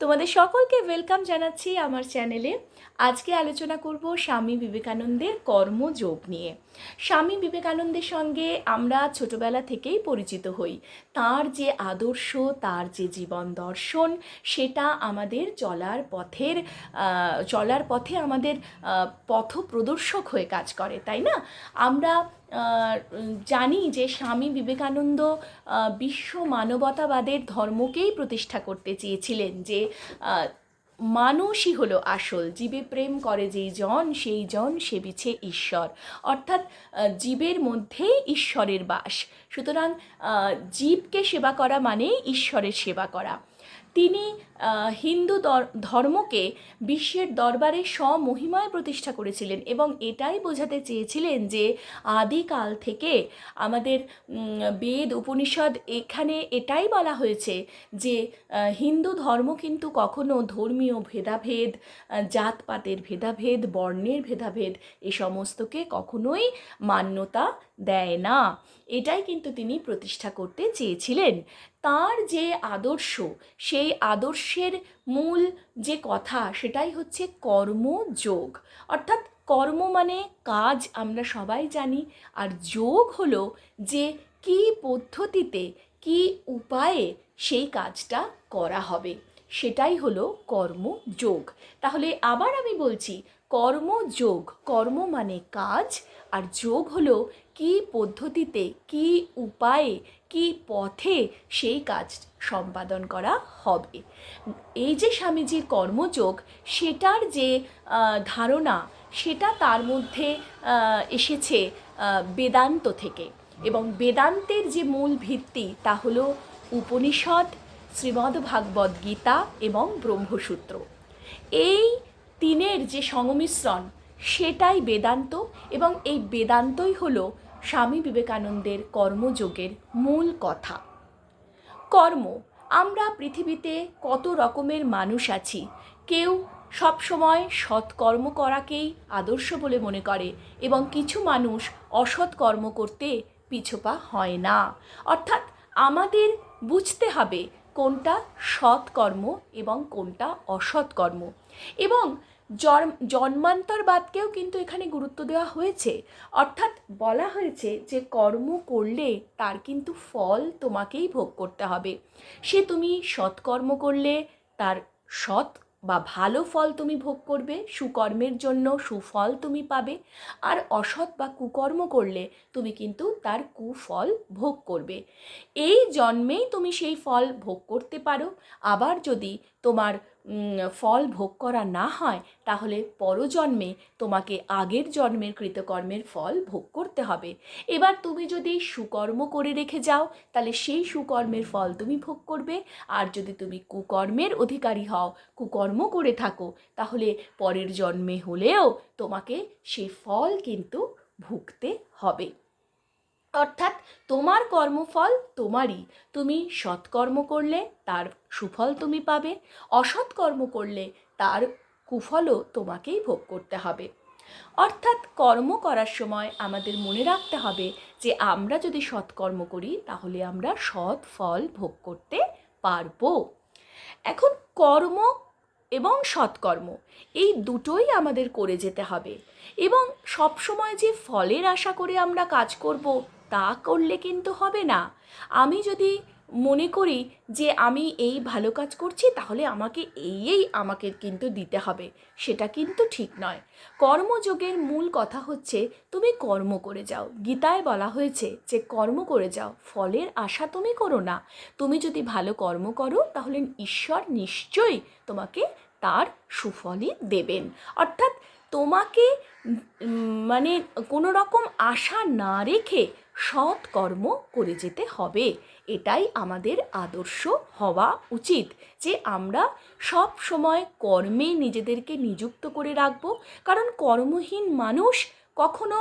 তোমাদের সকলকে ওয়েলকাম জানাচ্ছি আমার চ্যানেলে। আজকে আলোচনা করব স্বামী বিবেকানন্দের কর্মযোগ নিয়ে। স্বামী বিবেকানন্দের সঙ্গে আমরা ছোটবেলা থেকেই পরিচিত হই। তার যে আদর্শ, তার যে জীবন দর্শন, সেটা আমাদের চলার পথে আমাদের পথ প্রদর্শক হয়ে কাজ করে, তাই না? আমরা জানি যে স্বামী বিবেকানন্দ বিশ্ব মানবতাবাদের ধর্মকেই প্রতিষ্ঠা করতে চেয়েছিলেন, যে মানুষই হলো আসল, জীবে প্রেম করে যেই জন সেই জন সেবিছে ঈশ্বর। অর্থাৎ জীবের মধ্যেই ঈশ্বরের বাস। সুতরাং জীবকে সেবা করা মানেই ঈশ্বরের সেবা করা। তিনি হিন্দু ধর্মকে বিশ্বের দরবারে স্বমহিমায় প্রতিষ্ঠা করেছিলেন এবং এটাই বোঝাতে চেয়েছিলেন যে আদিকাল থেকে আমাদের বেদ উপনিষদ এখানে এটাই বলা হয়েছে যে হিন্দু ধর্ম কিন্তু কখনো ধর্মীয় ভেদাভেদ, জাতপাতের ভেদাভেদ, বর্ণের ভেদাভেদ এ সমস্তকে কখনোই মান্যতা দেয় না। এটাই কিন্তু তিনি প্রতিষ্ঠা করতে চেয়েছিলেন। তার যে আদর্শ, সেই আদর্শের মূল যে কথা সেটাই হচ্ছে কর্মযোগ। অর্থাৎ কর্ম মানে কাজ, আমরা সবাই জানি। আর যোগ হলো যে কী পদ্ধতিতে, কী উপায়ে সেই কাজটা করা হবে, সেটাই হলো কর্মযোগ। তাহলে আবার আমি বলছি, কর্মযোগ, কর্ম মানে কাজ, আর যোগ হলো কী পদ্ধতিতে, কী উপায়ে, কী পথে সেই কাজ সম্পাদন করা হবে। এই যে স্বামীজির কর্মযোগ, সেটার যে ধারণা, সেটা তার মধ্যে এসেছে বেদান্ত থেকে। এবং বেদান্তের যে মূল ভিত্তি তা হলো উপনিষদ, শ্রীমদ্ভাগবত গীতা এবং ব্রহ্মসূত্র। এই তিনের যে সংমিশ্রণ, সেটাই বেদান্ত। এবং এই বেদান্তই হলো স্বামী বিবেকানন্দের কর্মযোগের মূল কথা। কর্ম, আমরা পৃথিবীতে কত রকমের মানুষ আছি। কেউ সবসময় সৎকর্ম করাকেই আদর্শ বলে মনে করে এবং কিছু মানুষ অসৎ কর্ম করতে পিছপা হয় না। অর্থাৎ আমাদের বুঝতে হবে কোনটা সৎকর্ম এবং কোনটা অসৎকর্ম। এবং জন্মান্তরবাদকেও কিন্তু এখানে গুরুত্ব দেওয়া হয়েছে। অর্থাৎ বলা হয়েছে যে কর্ম করলে তার কিন্তু ফল তোমাকেই ভোগ করতে হবে। সে তুমি সৎকর্ম করলে তার সৎ বা ভালো ফল তুমি ভোগ করবে, সুকর্মের জন্য সুফল তুমি পাবে। আর অসৎ বা কুকর্ম করলে তুমি কিন্তু তার কুফল ভোগ করবে। এই জন্মেই তুমি সেই ফল ভোগ করতে পারো। আবার যদি তোমার ফল ভোগ করা না হয়, তাহলে পরজন্মে তোমাকে আগের জন্মের কৃতকর্মের ফল ভোগ করতে হবে। এবার তুমি যদি সুকর্ম করে রেখে যাও, তাহলে সেই সুকর্মের ফল তুমি ভোগ করবে। আর যদি তুমি কুকর্মের অধিকারী হও, কুকর্ম করে থাকো, তাহলে পরের জন্মে হলেও তোমাকে সেই ফল কিন্তু ভুগতে হবে। অর্থাৎ তোমার কর্মফল তোমারই। তুমি সৎকর্ম করলে তার সুফল তুমি পাবে, অসৎ কর্ম করলে তার কুফলও তোমাকেই ভোগ করতে হবে। অর্থাৎ কর্ম করার সময় আমাদের মনে রাখতে হবে যে আমরা যদি সৎকর্ম করি, তাহলে আমরা সৎ ফল ভোগ করতে পারবো। এখন কর্ম এবং সৎকর্ম, এই দুটোই আমাদের করে যেতে হবে। এবং সবসময় যে ফলের আশা করে আমরা কাজ করব, তা করলে কিন্তু হবে না। আমি যদি মনে করি যে আমি এই ভালো কাজ করছি, তাহলে আমাকে কিন্তু দিতে হবে, সেটা কিন্তু ঠিক নয়। কর্মযোগের মূল কথা হচ্ছে তুমি কর্ম করে যাও। গীতায় বলা হয়েছে যে কর্ম করে যাও, ফলের আশা তুমি করো না। তুমি যদি ভালো কর্ম করো, তাহলে ঈশ্বর নিশ্চয়ই তোমাকে তার সুফলই দেবেন। অর্থাৎ তোমাকে মানে কোনো রকম আশা না রেখে সৎ কর্ম করে যেতে হবে। এটাই আমাদের আদর্শ হওয়া উচিত, যে আমরা সব সময় কর্মে নিজেদেরকে নিযুক্ত করে রাখব। কারণ কর্মহীন মানুষ কখনো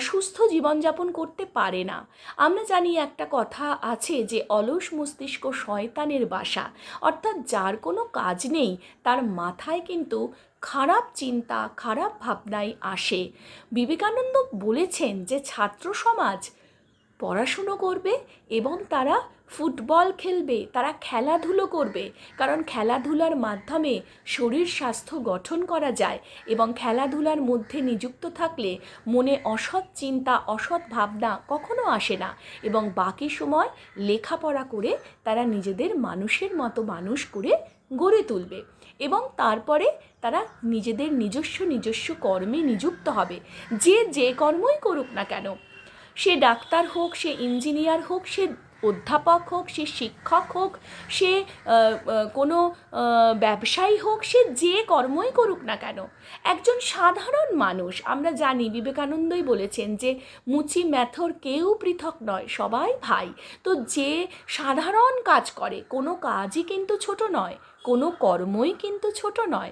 সুস্থ জীবনযাপন করতে পারে না। আমরা জানি একটা কথা আছে যে অলস মস্তিষ্ক শয়তানের বাসা। অর্থাৎ যার কোনো কাজ নেই, তার মাথায় কিন্তু খারাপ চিন্তা, খারাপ ভাবনাই আসে। বিবেকানন্দ বলেছেন যে ছাত্র সমাজ পড়াশুনো করবে এবং তারা ফুটবল খেলবে, তারা খেলাধুলো করবে, কারণ খেলাধুলার মাধ্যমে শরীর স্বাস্থ্য গঠন করা যায় এবং খেলাধুলার মধ্যে নিযুক্ত থাকলে মনে অসৎ চিন্তা, অসৎ ভাবনা কখনো আসে না এবং বাকি সময় লেখাপড়া করে তারা নিজেদের মানুষের মতো মানুষ করে গড়ে তুলবে এবং তারপরে তারা নিজেদের নিজস্ব কর্মে নিযুক্ত হবে। যে কর্মই করুক না কেন, সে ডাক্তার হোক, সে ইঞ্জিনিয়ার হোক, সে অধ্যাপক হোক, সে শিক্ষক হোক, সে কোনো ব্যবসায়ী হোক, সে যে কর্মই করুক না কেন, একজন সাধারণ মানুষ, আমরা জানি বিবেকানন্দই বলেছেন যে মুচি ম্যাথর কেউ পৃথক নয়, সবাই ভাই। তো যে সাধারণ কাজ করে, কোনো কাজই কিন্তু ছোট নয়, কোনো কর্মই কিন্তু ছোট নয়।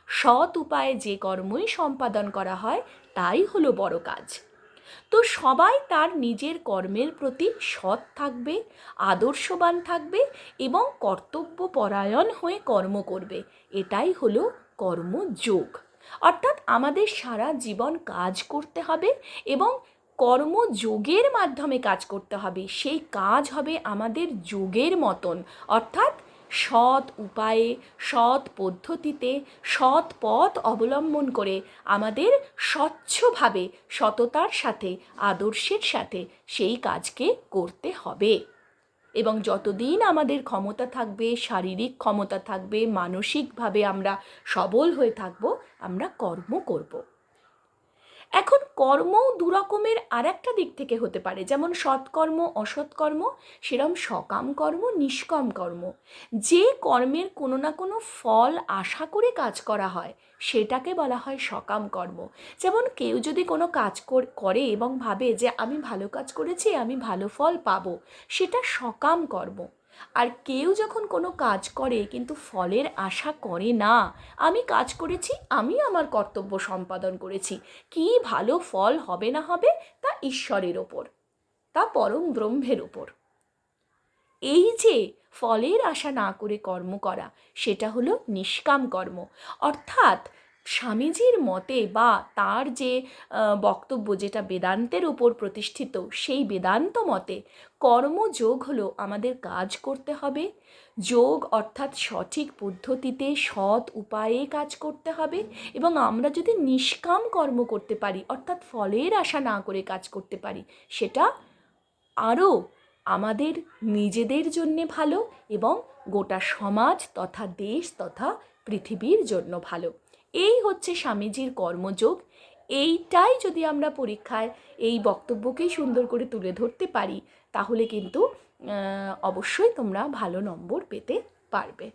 সৎ উপায়ে যে কর্মই সম্পাদন করা হয় তাই হলো বড় কাজ। তো সবাই তার নিজের কর্মের প্রতি সৎ থাকবে, আদর্শবান থাকবে এবং কর্তব্যপরায়ণ হয়ে কর্ম করবে। এটাই হলো কর্মযোগ। অর্থাৎ আমাদের সারা জীবন কাজ করতে হবে এবং কর্মযোগের মাধ্যমে কাজ করতে হবে। সেই কাজ হবে আমাদের যোগের মতন, অর্থাৎ সৎ উপায়ে, সৎ পদ্ধতিতে, সৎ পথ অবলম্বন করে আমাদের স্বচ্ছভাবে, সততার সাথে, আদর্শের সাথে সেই কাজকে করতে হবে। এবং যতদিন আমাদের ক্ষমতা থাকবে, শারীরিক ক্ষমতা থাকবে, মানসিকভাবে আমরা সবল হয়ে থাকব, আমরা কর্ম করব। এখন কর্মও দুরকমের আর একটা দিক থেকে হতে পারে, যেমন সৎকর্ম, অসৎকর্ম, সেরম সকাম কর্ম, নিষ্কাম কর্ম। যে কর্মের কোনো না কোনো ফল আশা করে কাজ করা হয় সেটাকে বলা হয় সকাম কর্ম। যেমন কেউ যদি কোনো কাজ করে এবং ভাবে যে আমি ভালো কাজ করেছি, আমি ভালো ফল পাবো, সেটা সকাম কর্ম। আর কেউ যখন কোনো কাজ করে কিন্তু ফলের আশা করে না, আমি কাজ করেছি, আমি আমার কর্তব্য সম্পাদন করেছি, কি ভালো ফল হবে না হবে তা ঈশ্বরের ওপর, তা পরম ব্রহ্মের ওপর। এই যে ফলের আশা না করে কর্ম করা, সেটা হলো নিষ্কাম কর্ম। অর্থাৎ স্বামীজির মতে বা তার যে বক্তব্য, যেটা বেদান্তের উপর প্রতিষ্ঠিত, সেই বেদান্ত মতে কর্মযোগ হলো আমাদের কাজ করতে হবে। যোগ অর্থাৎ সঠিক পদ্ধতিতে, সৎ উপায়ে কাজ করতে হবে এবং আমরা যদি নিষ্কাম কর্ম করতে পারি, অর্থাৎ ফলের আশা না করে কাজ করতে পারি, সেটা আরও আমাদের নিজেদের জন্যে ভালো এবং গোটা সমাজ তথা দেশ তথা পৃথিবীর জন্য ভালো। এই হচ্ছে স্বামীজির কর্মযোগ। এইটাই যদি আমরা পরীক্ষায় এই বক্তব্যকেই সুন্দর করে তুলে ধরতে পারি, তাহলে কিন্তু অবশ্যই তোমরা ভালো নম্বর পেতে পারবে।